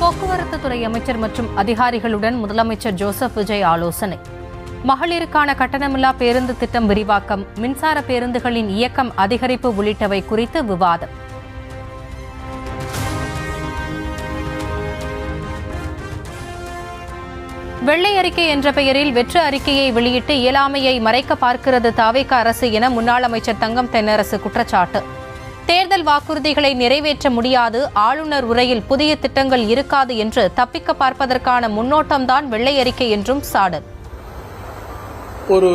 போக்குவரத்து துறை அமைச்சர் மற்றும் அதிகாரிகளுடன் முதலமைச்சர் ஜோசப் விஜய் ஆலோசனை. மகளிருக்கான கட்டணமில்லா பேருந்து திட்டம் விரிவாக்கம், மின்சார பேருந்துகளின் இயக்கம் அதிகரிப்பு உள்ளிட்டவை குறித்து விவாதம். வெள்ளை அறிக்கை என்ற பெயரில் வெற்று அறிக்கையை வெளியிட்டு இயலாமையை மறைக்க பார்க்கிறது தாவேக அரசு என முன்னாள் அமைச்சர் தங்கம் தென்னரசு குற்றச்சாட்டு. தேர்தல் வாக்குறுதிகளை நிறைவேற்ற முடியாது, ஆளுநர் உரையில் புதிய திட்டங்கள் இருக்காது என்று தப்பிக்க பார்ப்பதற்கான முன்னோட்டம்தான் வெள்ளை அறிக்கை என்றும் சாடல். ஒரு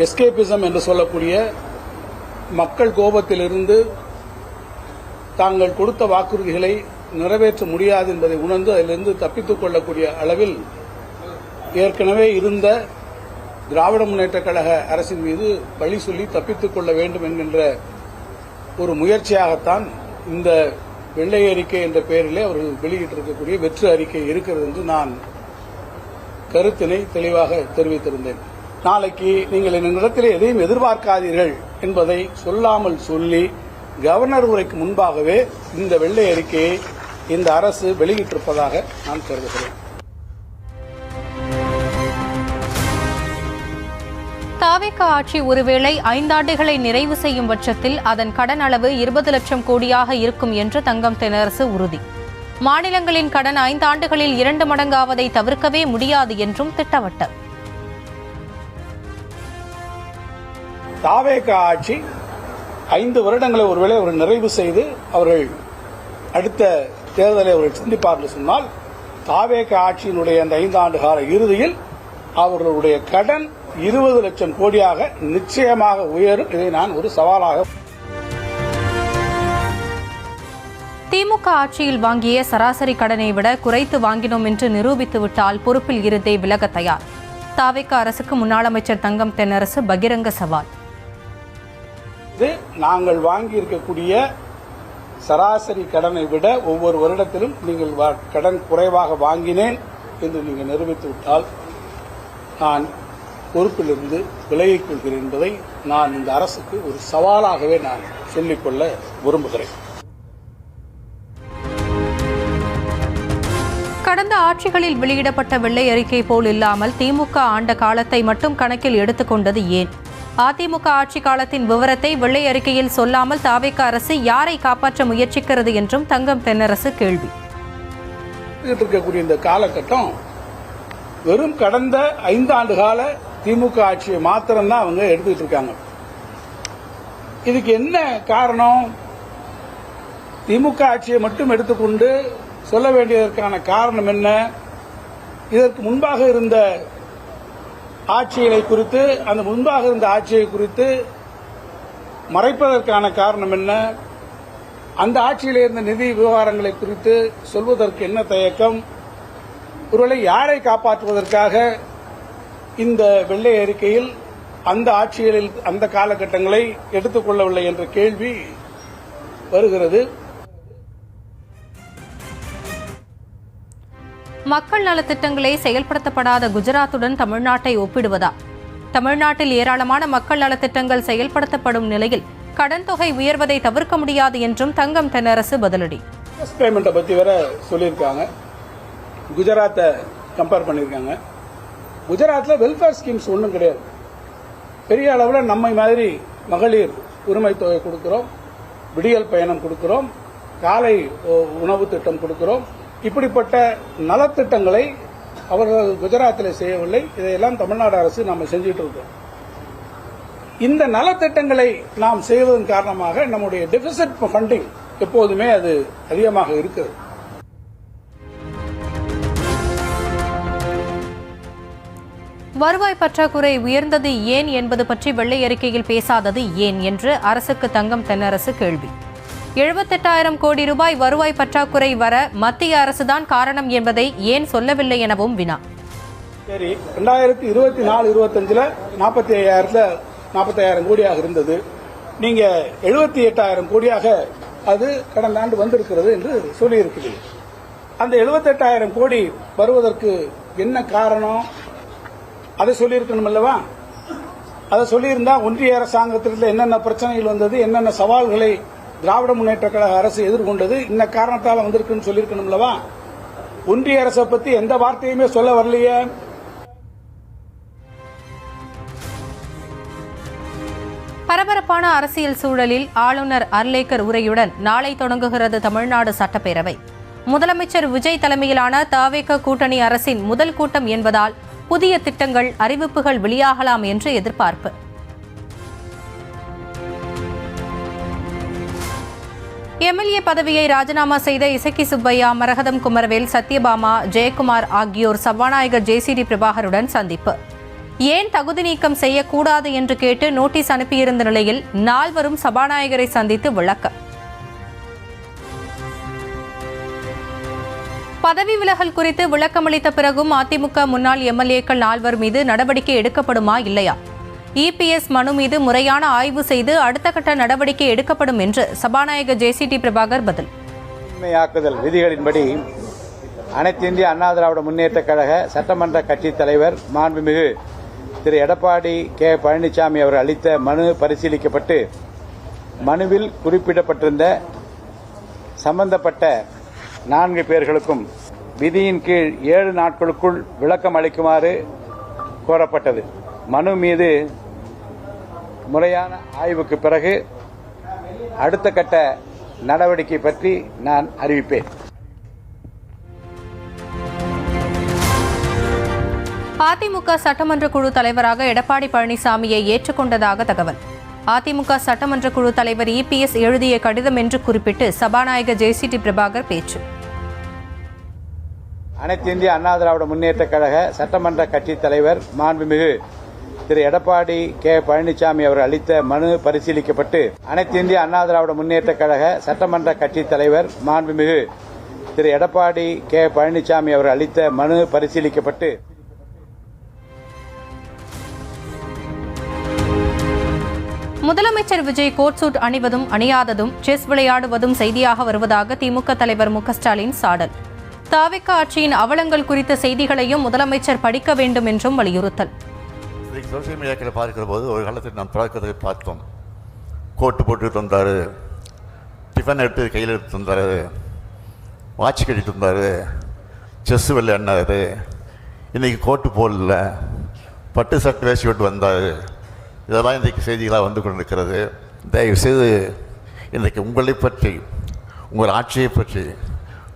எஸ்கேபிசம் என்று சொல்லக்கூடிய மக்கள் கோபத்திலிருந்து தாங்கள் கொடுத்த வாக்குறுதிகளை நிறைவேற்ற முடியாது என்பதை உணர்ந்து அதிலிருந்து தப்பித்துக் கொள்ளக்கூடிய அளவில் ஏற்கனவே இருந்த திராவிட முன்னேற்றக் கழக அரசின் மீது பழி சொல்லி தப்பித்துக் கொள்ள வேண்டும் என்கின்ற ஒரு முயற்சியாகத்தான் இந்த வெள்ளை அறிக்கை என்ற பெயரிலே அவர்கள் வெளியிட்டிருக்கக்கூடிய வெற்று அறிக்கை இருக்கிறது என்று நான் கருத்தினை தெளிவாக தெரிவித்திருந்தேன். நாளைக்கு நீங்கள் என்னிடத்தில் எதையும் எதிர்பார்க்காதீர்கள் என்பதை சொல்லாமல் சொல்லி கவர்னர் உரைக்கு முன்பாகவே இந்த வெள்ளை அறிக்கையை இந்த அரசு வெளியிட்டிருப்பதாக நான் கருதுகிறேன். தாவேக ஆட்சி ஒருவேளை 5 ஆண்டுகளை நிறைவு செய்யும் பட்சத்தில் அதன் கடன் அளவு 20 லட்சம் கோடியாக இருக்கும் என்று தங்கம் தென்னரசு உறுதி. மாநிலங்களின் கடன் 5 ஆண்டுகளில் 2 மடங்காவதை தவிர்க்கவே முடியாது என்றும் திட்டவட்டம். தாவேக ஆட்சி 5 வருடங்களை ஒருவேளை ஒரு நிறைவு செய்து அவர்கள் அடுத்த தேர்தலை அவர்கள் சந்திப்பார்கள் சொன்னால் தாவேக ஆட்சியினுடைய அந்த 5 ஆண்டு கால இறுதியில் அவர்களுடைய கடன் 20 லட்சம் கோடியாக நிச்சயமாக உயரும். இதை நான் ஒரு சவாலாக. திமுக ஆட்சியில் வாங்கிய சராசரி கடனை விட குறைத்து வாங்கினோம் என்று நிரூபித்துவிட்டால் பொறுப்பில் இருந்தே விலக தயார். தாவேக அரசுக்கு முன்னாள் அமைச்சர் தங்கம் தென்னரசு பகிரங்க சவால். நாங்கள் வாங்கி இருக்கக்கூடிய சராசரி கடனை விட ஒவ்வொரு வருடத்திலும் நீங்கள் கடன் குறைவாக வாங்கினேன் என்று நீங்கள் நிரூபித்துவிட்டால் நான் பொறுப்பிலிருந்து விலகிக் கொள்கிறேன் என்பதை நான் இந்த அரசுக்கு ஒரு சவாலாகவே நான் சொல்லிக்கொள்ள விரும்புகிறேன். கடந்த ஆட்சிகளில் வெளியிடப்பட்ட வெள்ளை அறிக்கை போல் இல்லாமல் திமுக ஆண்ட காலத்தை மட்டும் கணக்கில் எடுத்துக்கொண்டது ஏன்? அதிமுக ஆட்சி காலத்தின் விவரத்தை வெள்ளை அறிக்கையில் சொல்லாமல் தாவேக அரசு யாரை காப்பாற்ற முயற்சிக்கிறது என்றும் தங்கம் தென்னரசு கேள்வி. இருக்கக்கூடிய இந்த காலகட்டம் வெறும் கடந்த 5 ஆண்டு கால திமுக ஆட்சியை மாத்திரம்தான் அவங்க எடுத்துக்கிட்டு இருக்காங்க. இதுக்கு என்ன காரணம்? திமுக ஆட்சியை மட்டும் எடுத்துக்கொண்டு சொல்ல வேண்டியதற்கான காரணம் என்ன? இதற்கு முன்பாக இருந்த ஆட்சிகளை குறித்து, அந்த முன்பாக இருந்த ஆட்சியை குறித்து மறைப்பதற்கான காரணம் என்ன? அந்த ஆட்சியில் இருந்த நிதி விவகாரங்களை குறித்து சொல்வதற்கு என்ன தயக்கம்? ஒருவேளை யாரை காப்பாற்றுவதற்காக இந்த வெள்ளை அறிக்கையில் அந்த ஆட்சிகளில் அந்த காலகட்டங்களை எடுத்துக்கொள்ளவில்லை என்ற கேள்வி வருகிறது. மக்கள் நலத்திட்டங்களை செயல்படுத்தப்படாத குஜராத்துடன் தமிழ்நாட்டை ஒப்பிடுவதா? தமிழ்நாட்டில் ஏராளமான மக்கள் நலத்திட்டங்கள் செயல்படுத்தப்படும் நிலையில் கடன் தொகை உயர்வதை தவிர்க்க முடியாது என்றும் தங்கம் தென்னரசு பதிலடி. பேமெண்ட்டை பற்றி வேற சொல்லியிருக்காங்க. குஜராத்தை கம்பேர் பண்ணியிருக்காங்க. குஜராத்தில் வெல்ஃபேர் ஸ்கீம்ஸ் ஒன்றும் கிடையாது. பெரிய அளவில் நம்மை மாதிரி மகளிர் உரிமை தொகை கொடுக்கிறோம், விடியல் பயணம் கொடுக்கிறோம், காலை உணவு திட்டம் கொடுக்கிறோம். இப்படிப்பட்ட நலத்திட்டங்களை அவர்கள் குஜராத்தில் செய்யவில்லை. இதையெல்லாம் தமிழ்நாடு அரசு நாம் செஞ்சுட்டு இருக்கோம். இந்த நலத்திட்டங்களை நாம் செய்வதன் காரணமாக நம்முடைய டெபிசிட் ஃபண்டிங் எப்போதுமே அது அதிகமாக இருக்கிறது. வருவாய் பற்றாக்குறை உயர்ந்தது ஏன் என்பது பற்றி வெள்ளை அறிக்கையில் பேசாதது ஏன் என்று அரசுக்கு தங்கம் தென்னரசு கேள்வி. 78,000 கோடி ரூபாய் வருவாய் பற்றாக்குறை வர மத்திய அரசுதான் காரணம் என்பதை ஏன் சொல்லவில்லை எனவும் வினா. சரி, 2024-25 45,000 கோடியாக இருந்தது. நீங்க 78,000 கோடியாக அது கடந்த ஆண்டு வந்திருக்கிறது என்று சொல்லியிருக்கிறீர்கள். அந்த 78,000 கோடி வருவதற்கு என்ன காரணம்? அதை சொல்லியிருக்கணும் அல்லவா? அதை சொல்லியிருந்தா ஒன்றிய அரசாங்கத்திற்கு என்னென்ன பிரச்சனைகள் வந்தது, என்னென்ன சவால்களை திராவிட முன்னேற்ற கழக அரசு எதிர்கொண்டது, இந்த காரணத்தால் வந்திருக்குன்னு சொல்லியிருக்கணும் அல்லவா? ஒன்றிய அரசை பத்தி எந்த வார்த்தையுமே சொல்ல வரலையே. பரபரப்பான அரசியல் சூழலில் ஆளுநர் அர்லேக்கர் உரையுடன் நாளை தொடங்குகிறது தமிழ்நாடு சட்டப்பேரவை. முதலமைச்சர் விஜய் தலைமையிலான தவேக கூட்டணி அரசின் முதல் கூட்டம் என்பதால் புதிய திட்டங்கள், அறிவிப்புகள் வெளியாகலாம் என்று எதிர்பார்ப்பு. எம்எல்ஏ பதவியை ராஜினாமா செய்த இசக்கி சுப்பையா, மரகதம் குமரவேல், சத்யபாமா, ஜெயக்குமார் ஆகியோர் சபாநாயகர் ஜேசிடி பிரபாகருடன் சந்திப்பு. ஏன் தகுதி நீக்கம் செய்யக்கூடாது என்று கேட்டு நோட்டீஸ் அனுப்பியிருந்த நிலையில் நால்வரும் சபாநாயகரை சந்தித்து விளக்கம். பதவி விலகல் குறித்து விளக்கமளித்த பிறகும் அதிமுக முன்னாள் எம்எல்ஏக்கள் நால்வர் மீது நடவடிக்கை எடுக்கப்படுமா இல்லையா? இபிஎஸ் மனு மீது முறையான ஆய்வு செய்து அடுத்த கட்ட நடவடிக்கை எடுக்கப்படும் என்று சபாநாயகர் ஜேசிடி பிரபாகர் பதில். உண்மையாக்குதல் விதிகளின்படி அனைத்து இந்திய அண்ணா திராவிட முன்னேற்ற கழக சட்டமன்ற கட்சித் தலைவர் மாண்புமிகு திரு எடப்பாடி கே பழனிசாமி அவர் அளித்த மனு பரிசீலிக்கப்பட்டு மனுவில் குறிப்பிடப்பட்டிருந்த சம்பந்தப்பட்ட 4 பேர்களுக்கும் விதியின் கீழ் 7 நாட்களுக்குள் விளக்கம் அளிக்குமாறு கோரப்பட்டது. மனு மீது முறையான ஆய்வுக்கு பிறகு அடுத்த கட்ட நடவடிக்கை பற்றி நான் அறிவிப்பேன். அதிமுக சட்டமன்ற குழு தலைவராக எடப்பாடி பழனிசாமியை ஏற்றுக்கொண்டதாக தகவல். அதிமுக சட்டமன்ற குழு தலைவர் இபிஎஸ் எழுதிய கடிதம் என்று குறிப்பிட்டு சபாநாயகர் ஜேசிடி பிரபாகர் பேச்சு. அனைத்து இந்திய அண்ணா திராவிட முன்னேற்ற கழக சட்டமன்ற கட்சித் தலைவர் மாண்புமிகு திரு எடப்பாடி கே பழனிசாமி அவர் அளித்த மனு பரிசீலிக்கப்பட்டு அனைத்து இந்திய அண்ணா திராவிட முன்னேற்ற கழக சட்டமன்ற கட்சித் தலைவர் மாண்புமிகு திரு எடப்பாடி கே பழனிசாமி அவர் அளித்த மனு பரிசீலிக்கப்பட்டு முதலமைச்சர் விஜய் கோட் சூட் அணிவதும் அணியாததும் செஸ் விளையாடுவதும் செய்தியாக வருவதாக திமுக தலைவர் மு க ஸ்டாலின் சாடல். தவேக ஆட்சியின் அவலங்கள் குறித்த செய்திகளையும் முதலமைச்சர் படிக்க வேண்டும் என்றும் வலியுறுத்தல். சோசியல் மீடியாக்களை பார்க்கிற போது ஒரு காலத்தில் நாம் தொடக்கத்தை பார்த்தோம். கோட்டு போட்டு தந்தார், டிஃபன் எடுத்து கையில் எடுத்து தந்தார், வாட்ச் கட்டிட்டு தந்தார், செஸ் விளையாடினார். இன்றைக்கி கோட்டு போடல, பட்டு சட்டை வேஷ்டி விட்டு வந்தார். இதெல்லாம் இன்றைக்கு செய்திகளாக வந்து கொண்டிருக்கிறது. தயவுசெய்து இன்றைக்கு உங்களை பற்றி, உங்கள் ஆட்சியை பற்றி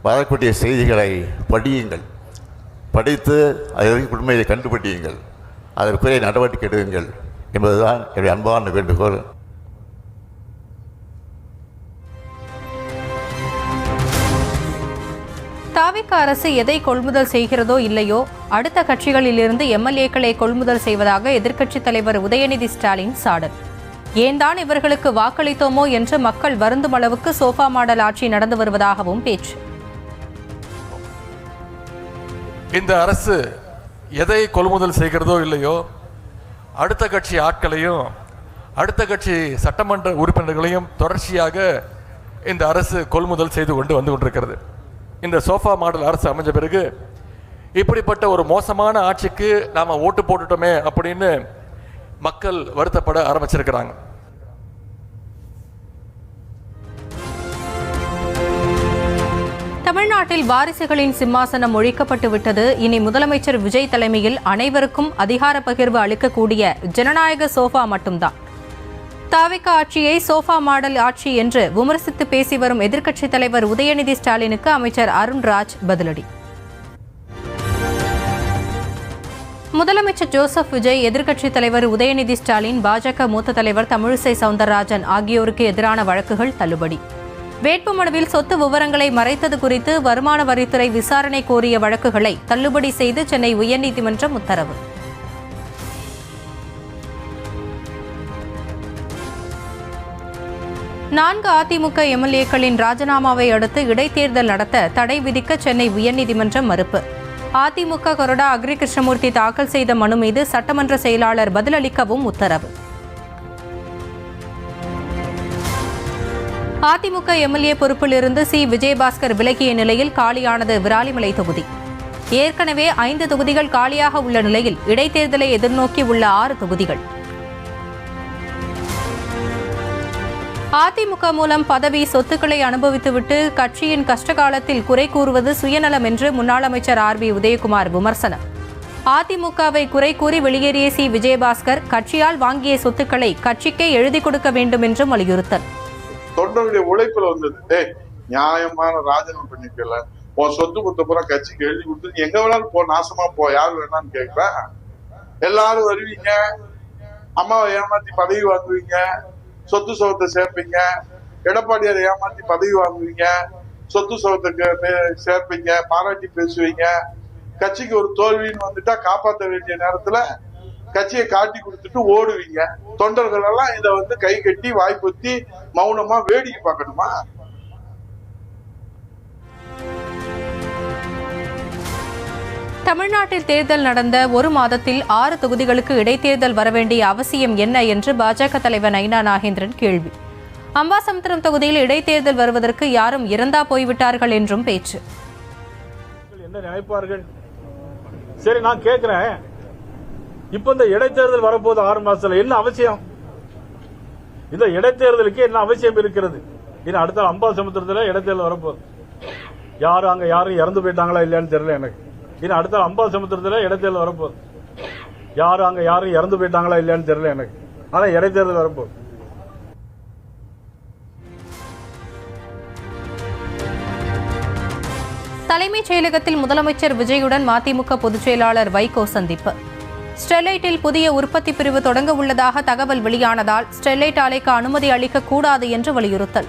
வரக்கூடிய செய்திகளை படியுங்கள். படித்து அதற்கு உண்மையை கண்டுபிடியுங்கள், அதற்குரிய நடவடிக்கை எடுங்கள் என்பதுதான் என்னுடைய அன்பான வேண்டுகோள். தவேக அரசு எதை கொள்முதல் செய்கிறதோ இல்லையோ அடுத்த கட்சிகளிலிருந்து எம்எல்ஏக்களை கொள்முதல் செய்வதாக எதிர்க்கட்சித் தலைவர் உதயநிதி ஸ்டாலின் சாடல். ஏன்தான் இவர்களுக்கு வாக்களித்தோமோ என்று மக்கள் வருந்தும் அளவுக்கு சோஃபா மாடல் ஆட்சி நடந்து வருவதாகவும் பேச்சு. இந்த அரசு எதை கொள்முதல் செய்கிறதோ இல்லையோ அடுத்த கட்சி ஆட்களையும் அடுத்த கட்சி சட்டமன்ற உறுப்பினர்களையும் தொடர்ச்சியாக இந்த அரசு கொள்முதல் செய்து கொண்டு வந்து கொண்டிருக்கிறது. இந்த சோஃபா மாடல் அரசு அமைஞ்ச பிறகு இப்படிப்பட்ட ஒரு மோசமான ஆட்சிக்கு நாம் ஓட்டு போட்டுட்டோமே அப்படின்னு மக்கள் வருத்தப்பட ஆரம்பிச்சிருக்கிறாங்க. தமிழ்நாட்டில் வாரிசுகளின் சிம்மாசனம் ஒழிக்கப்பட்டு விட்டது. இனி முதலமைச்சர் விஜய் தலைமையில் அனைவருக்கும் அதிகார பகிர்வு அளிக்கக்கூடிய ஜனநாயக சோஃபா மட்டும்தான். தவேக ஆட்சியை சோஃபா மாடல் ஆட்சி என்று விமர்சித்து பேசி வரும் எதிர்க்கட்சித் தலைவர் உதயநிதி ஸ்டாலினுக்கு அமைச்சர் அருண்ராஜ் பதிலடி. முதலமைச்சர் ஜோசப் விஜய், எதிர்க்கட்சித் தலைவர் உதயநிதி ஸ்டாலின், பாஜக மூத்த தலைவர் தமிழிசை சவுந்தரராஜன் ஆகியோருக்கு எதிரான வழக்குகள் தள்ளுபடி. வேட்புமனுவில் சொத்து விவரங்களை மறைத்தது குறித்து வருமான வரித்துறை விசாரணை கோரிய வழக்குகளை தள்ளுபடி செய்து சென்னை உயர்நீதிமன்றம் உத்தரவு. நான்கு அதிமுக எம்எல்ஏக்களின் ராஜினாமாவை அடுத்து இடைத்தேர்தல் நடத்த தடை விதிக்க சென்னை உயர்நீதிமன்றம் மறுப்பு. அதிமுக கொறடா அக்ரி கிருஷ்ணமூர்த்தி தாக்கல் செய்த மனு மீது சட்டமன்ற செயலாளர் பதிலளிக்கவும் உத்தரவு. அதிமுக எம்எல்ஏ பொறுப்பிலிருந்து சி விஜயபாஸ்கர் விலகிய நிலையில் காலியானது விராலிமலை தொகுதி. ஏற்கனவே 5 தொகுதிகள் காலியாக உள்ள நிலையில் இடைத்தேர்தலை எதிர்நோக்கி உள்ள 6 தொகுதிகள். அதிமுக மூலம் பதவி சொத்துக்களை அனுபவித்துவிட்டு கட்சியின் கஷ்டகாலத்தில் குறை கூறுவது சுயநலம் என்று முன்னாள் அமைச்சர் RB உதயகுமார் விமர்சனம். அதிமுகவை குறை கூறி வெளியேறிய சி. விஜயபாஸ்கர் கட்சியால் வாங்கிய சொத்துக்களை கட்சிக்கே எழுதி கொடுக்க வேண்டும் என்றும் வலியுறுத்தல். தொண்டர்களுடைய உழைப்புல வந்தது நியாயமான ராஜினாமா பண்ணிக்கல, உன் சொத்து புத்த பூரா கட்சிக்கு எழுதி கொடுத்து எங்க வேணாலும் போ, நாசமா போ, யாரு வேணான்னு கேட்கிறேன். எல்லாரும் வருவீங்க, அம்மாவை ஏமாத்தி பதவி வாங்குவீங்க, சொத்து சுகத்தை சேர்ப்பீங்க, எடப்பாடியாரை ஏமாத்தி பதவி வாங்குவீங்க, சொத்து சுகத்துக்கு சேர்ப்பீங்க, பாராட்டி பேசுவீங்க. கட்சிக்கு ஒரு தோல்வின்னு வந்துட்டா காப்பாற்ற வேண்டிய நேரத்துல கட்சியை காட்டி கொடுத்துட்டு ஓடுவீங்க. தொண்டர்கள் எல்லாம் இதை கை கட்டி வாய்ப்பொத்தி மௌனமா வேடிக்கை பார்க்கணுமா? தமிழ்நாட்டில் தேர்தல் நடந்த ஒரு மாதத்தில் 6 தொகுதிகளுக்கு இடைத்தேர்தல் வரவேண்டிய அவசியம் என்ன என்று பாஜக தலைவர் நயினா நாகேந்திரன் கேள்வி. அம்பாசமுத்திரம் தொகுதியில் இடைத்தேர்தல் வருவதற்கு யாரும் இறந்தா போய்விட்டார்கள் என்றும் பேச்சு. என்ன நினைப்பார்கள்? சரி, நான் கேட்கிறேன், இப்ப இந்த இடைத்தேர்தல் வரப்போது 6 மாசத்துல என்ன அவசியம்? இந்த இடைத்தேர்தலுக்கு என்ன அவசியம் இருக்கிறது? இன்னும் அடுத்த அம்பாசமுத்திரத்துல இடைத்தேர்தல் வரப்போகுது. யாரும் இறந்து போயிட்டாங்களா இல்லையான்னு தெரியல எனக்கு. இன்னும் அடுத்த அம்பாசமுத்திரத்துல இடைத்தேர்தல் வரப்போகுது. யாரும் இறந்து போயிட்டாங்களா இல்லையான்னு தெரியல எனக்கு. ஆனா இடைத்தேர்தல் வரப்போகுது. தலைமைச் செயலகத்தில் முதலமைச்சர் விஜயுடன் மதிமுக பொதுச் செயலாளர் வைகோ சந்திப்பு. ஸ்டெர்லைட்டில் புதிய உற்பத்தி பிரிவு தொடங்க உள்ளதாக தகவல் வெளியானதால் ஸ்டெர்லைட் ஆலைக்கு அனுமதி அளிக்க கூடாது என்று வலியுறுத்தல்.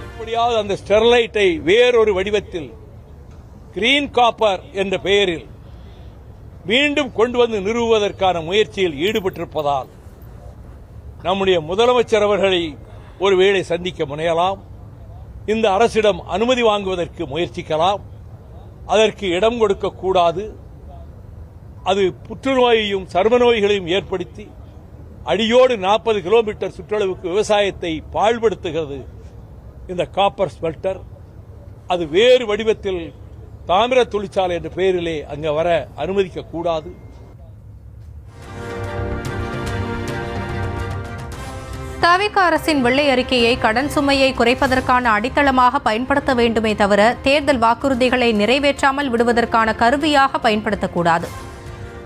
அந்த ஸ்டெர்லைட்டை வேறொரு வடிவத்தில் கிரீன் காப்பர் என்ற பெயரில் மீண்டும் கொண்டு வந்து நிறுவுவதற்கான முயற்சியில் ஈடுபட்டிருப்பதால் நம்முடைய முதலமைச்சர் அவர்களை ஒருவேளை சந்திக்க முனையலாம். இந்த அரசிடம் அனுமதி வாங்குவதற்கு முயற்சிக்கலாம். அதற்கு இடம் கொடுக்கக்கூடாது. அது புற்றுநோயையும் சர்ம நோய்களையும் ஏற்படுத்தி அடியோடு 40 கிலோமீட்டர் சுற்றளவுக்கு விவசாயத்தை பாழ்படுத்துகிறது இந்த காப்பர் ஸ்மெல்டர். அது வேறு வடிவத்தில் தாமிர தொழிற்சாலை என்ற பெயரிலே அங்க வர அனுமதிக்க கூடாது. தவிக அரசின் வெள்ளை அறிக்கையை கடன் சுமையை குறைப்பதற்கான அடித்தளமாக பயன்படுத்த வேண்டுமே தவிர தேர்தல் வாக்குறுதிகளை நிறைவேற்றாமல் விடுவதற்கான கருவியாக பயன்படுத்தக்கூடாது.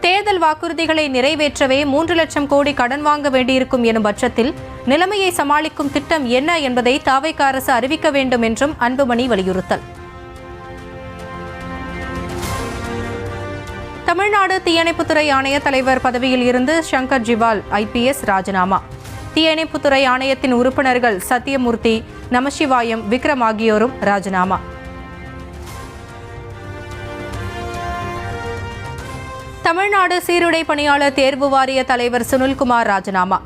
தேர்தல் வாக்குறுதிகளை நிறைவேற்றவே 3 லட்சம் கோடி கடன் வாங்க வேண்டியிருக்கும் எனும் பட்சத்தில் நிலைமையை சமாளிக்கும் திட்டம் என்ன என்பதை தவிக அரசு அறிவிக்க வேண்டும் என்றும் அன்புமணி வலியுறுத்தல். தமிழ்நாடு தீயணைப்புத்துறை ஆணைய தலைவர் பதவியில் இருந்து சங்கர் ஜிவால் IPS ராஜினாமா. தீயணைப்புத்துறை ஆணையத்தின் உறுப்பினர்கள் சத்தியமூர்த்தி, நமசிவாயம், விக்ரம் ஆகியோரும் ராஜினாமா. தமிழ்நாடு சீருடை பணியாளர் தேர்வு வாரிய தலைவர் சுனில்குமார் ராஜினாமா.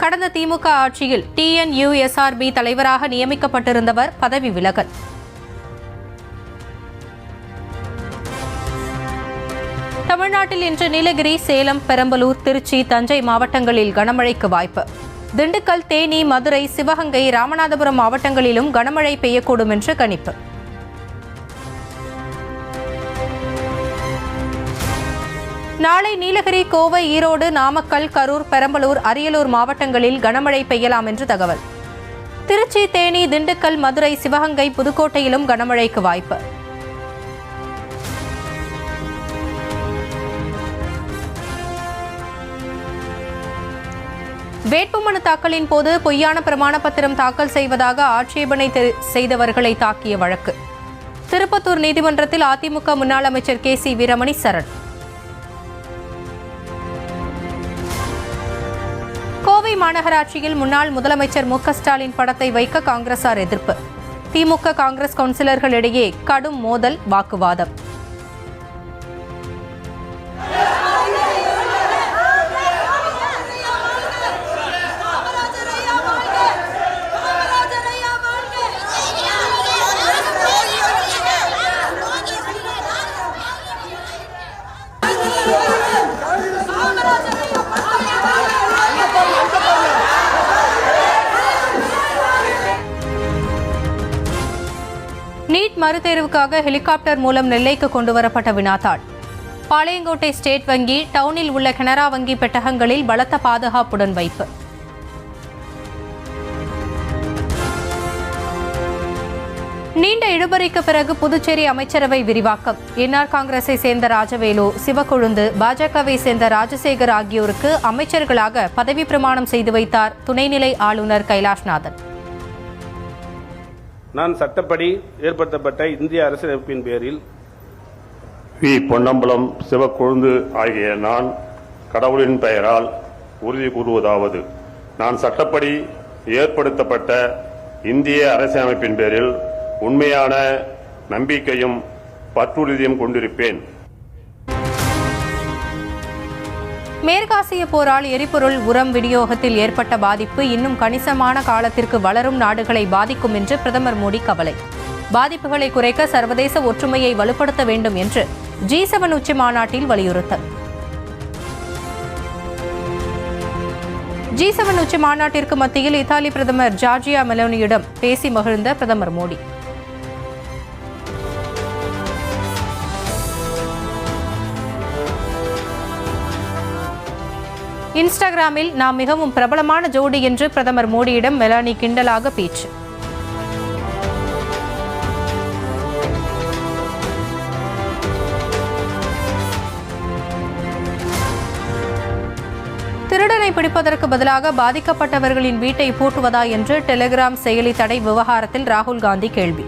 கடந்த திமுக ஆட்சியில் TNUSRB தலைவராக நியமிக்கப்பட்டிருந்தவர் பதவி விலகல். தமிழ்நாட்டில் இன்று நீலகிரி, சேலம், பெரம்பலூர், திருச்சி, தஞ்சை மாவட்டங்களில் கனமழைக்கு வாய்ப்பு. திண்டுக்கல், தேனி, மதுரை, சிவகங்கை, ராமநாதபுரம் மாவட்டங்களிலும் கனமழை பெய்யக்கூடும் என்று கணிப்பு. நாளை நீலகிரி, கோவை, ஈரோடு, நாமக்கல், கரூர், பெரம்பலூர், அரியலூர் மாவட்டங்களில் கனமழை பெய்யலாம் என்று தகவல். திருச்சி, தேனி, திண்டுக்கல், மதுரை, சிவகங்கை, புதுக்கோட்டையிலும் கனமழைக்கு வாய்ப்பு. வேட்புமனு தாக்கலின் போது பொய்யான பிரமாண பத்திரம் தாக்கல் செய்வதாக ஆட்சேபனை செய்தவர்களை தாக்கிய வழக்கு. திருப்பத்தூர் நீதிமன்றத்தில் அதிமுக முன்னாள் அமைச்சர் KC வீரமணி சரண். கோவை மாநகராட்சியில் முன்னாள் முதலமைச்சர் MK ஸ்டாலின் படத்தை வைக்க காங்கிரசார் எதிர்ப்பு. திமுக காங்கிரஸ் கவுன்சிலர்களிடையே கடும் மோதல், வாக்குவாதம். நீட் மறுதேர்வுக்காக ஹெலிகாப்டர் மூலம் நெல்லைக்கு கொண்டுவரப்பட்ட வினாத்தாள். பாளையங்கோட்டை ஸ்டேட் வங்கி, டவுனில் உள்ள கனரா வங்கி பெட்டகங்களில் பலத்த பாதுகாப்புடன் வைப்பு. நீண்ட இழுபறிக்கு பிறகு புதுச்சேரி அமைச்சரவை விரிவாக்கம். என்ஆர் காங்கிரஸை சேர்ந்த ராஜவேலு, சிவக்கொழுந்து, பாஜகவை சேர்ந்த ராஜசேகர் ஆகியோருக்கு அமைச்சர்களாக பதவி பிரமாணம் செய்து வைத்தார் துணைநிலை ஆளுநர் கைலாஷ்நாதன். நான் சட்டப்படி ஏற்படுத்தப்பட்ட இந்திய அரசியலமைப்பின் பேரில் வி. பொன்னம்பலம், சிவக்கொழுந்து ஆகிய நான் கடவுளின் பெயரால் உறுதி கூறுவதாவது: நான் சட்டப்படி ஏற்படுத்தப்பட்ட இந்திய அரசியலமைப்பின் பேரில் உண்மையான நம்பிக்கையும் பற்றுறுதியும் கொண்டிருப்பேன். மேற்காசிய போரால் எரிபொருள் உரம் விநியோகத்தில் ஏற்பட்ட பாதிப்பு இன்னும் கணிசமான காலத்திற்கு வளரும் நாடுகளை பாதிக்கும் என்று பிரதமர் மோடி கவலை. பாதிப்புகளை குறைக்க சர்வதேச ஒற்றுமையை வலுப்படுத்த வேண்டும் என்று G7 உச்சி மாநாட்டில் வலியுறுத்தல். G7 உச்சி மாநாட்டிற்கு மத்தியில் இத்தாலி பிரதமர் ஜார்ஜியா மெலோனியிடம் பேசி மகிழ்ந்த பிரதமர் மோடி. இன்ஸ்டாகிராமில் நாம் மிகவும் பிரபலமான ஜோடி என்று பிரதமர் மோடியிடம் மெலானி கிண்டலாக பேச்சு. திருடனை பிடிப்பதற்கு பதிலாக பாதிக்கப்பட்டவர்களின் வீட்டை பூட்டுவதா என்று டெலிகிராம் செயலி தடை விவகாரத்தில் ராகுல் காந்தி கேள்வி.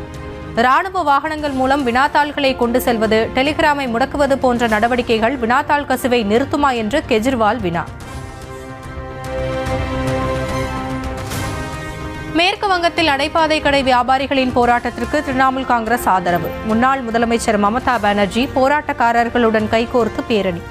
ராணுவ வாகனங்கள் மூலம் வினாத்தாள்களை கொண்டு செல்வது, டெலிகிராமை முடக்குவது போன்ற நடவடிக்கைகள் வினாத்தாள் கசிவை நிறுத்துமா என்று கெஜ்ரிவால் வினா. மேற்கு வங்கத்தில் நடைபாதை கடை வியாபாரிகளின் போராட்டத்திற்கு திரிணாமுல் காங்கிரஸ் ஆதரவு. முன்னாள் முதலமைச்சர் மமதா பானர்ஜி போராட்டக்காரர்களுடன் கைகோர்த்து பேரணி.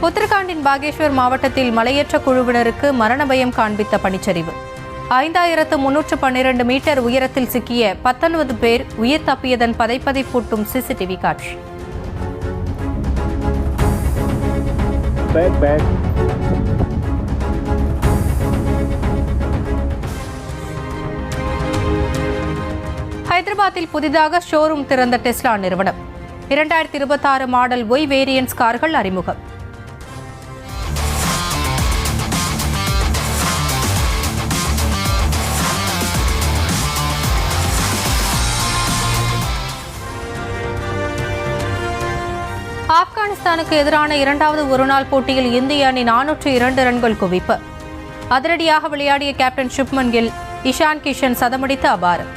உத்தரகாண்டின் பாகேஷ்வர் மாவட்டத்தில் மலையேற்ற குழுவினருக்கு மரண பயம் காண்பித்த பனிச்சரிவு. 5312 மீட்டர் உயரத்தில் சிக்கிய 19 பேர் உயிர் தப்பியதன் பதைப்பதைப்பூட்டும் சிசிடிவி காட்சி. ஹைதராபாத்தில் புதிதாக ஷோரூம் திறந்த டெஸ்லா நிறுவனம். 2026 மாடல் ஒய் வேரியன்ஸ் கார்கள் அறிமுகம். ஆப்கானிஸ்தானுக்கு எதிரான இரண்டாவது ஒருநாள் போட்டியில் இந்திய அணி 402 ரன்கள் குவிப்பு. அதிரடியாக விளையாடிய கேப்டன் சுப்மன் கில், இஷான் கிஷன் சதமடித்து அபாரம்.